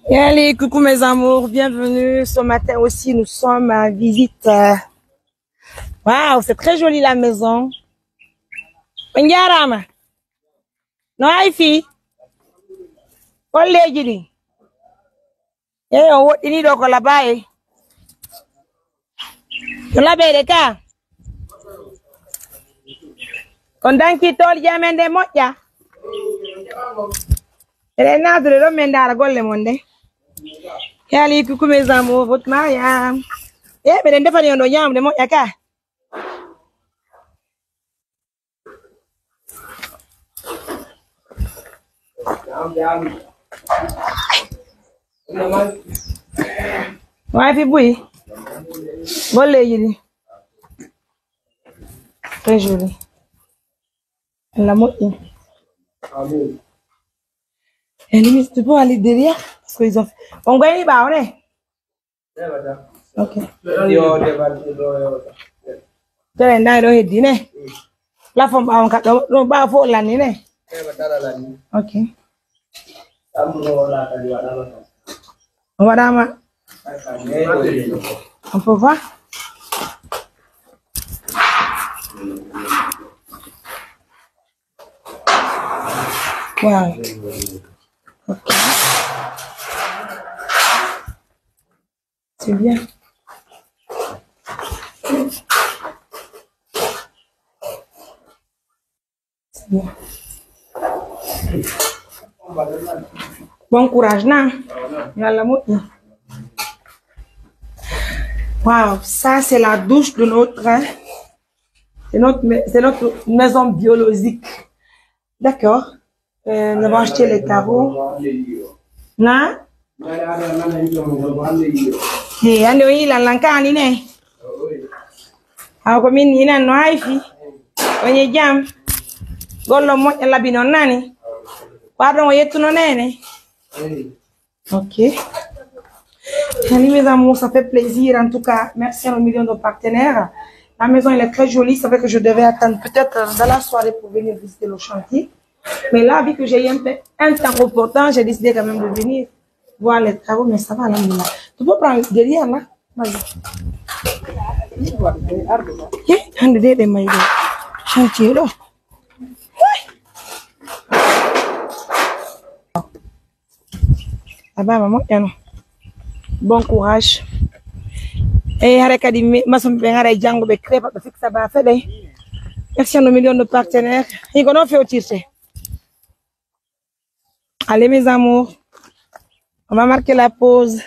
Et allez, coucou mes amours, bienvenue. Ce matin aussi, nous sommes à visite. Waouh, c'est très joli la maison. Njarama. No ay fi. Kolleji di. Eh, o wodini do ko labaye. Ko labe de ka. Kon danki tol jamende moƴƴa. Ere nadre do men dara golle monde. Et allez, coucou mes amours, votre Mariam. Eh, ben defani on do nyamde moƴƴa ka. Ouais, puis oui. Bon, les très joli. La moitié. Et limite, tu peux aller derrière parce qu'ils ont. On gagne pas, on est. Ok. Tu es là, il est dîner. La femme a un cadeau, non pas pour l'année. Ok. Madame, on peut voir? Wow. Ok. C'est bien. C'est bien. Bon courage, non? Wow, ça c'est la douche de notre, c'est notre maison biologique. D'accord. Nous avons acheté les carreaux. Non? Eh, ando ila lankani ne. Ako min ina no haifi. Onye jam. Gollo mo labino nani. Pardon, on est tout nene. Ok. Mes amours, ça fait plaisir. En tout cas, merci à nos millions de partenaires. La maison, elle est très jolie. Ça fait que je devais attendre peut-être dans la soirée pour venir visiter le chantier. Mais là, vu que j'ai eu un temps important, j'ai décidé quand même de venir voir les travaux. Mais ça va, là. Tu peux prendre derrière, là? Vas-y. Chantier, là. Ah bah, maman, bon courage. Et Harakadi, ma somme bien à Django, be crêpe, be fixe ça va faire. Merci à nos millions de partenaires. Et qu'on a fait au tiré. Allez, mes amours, on va marquer la pause.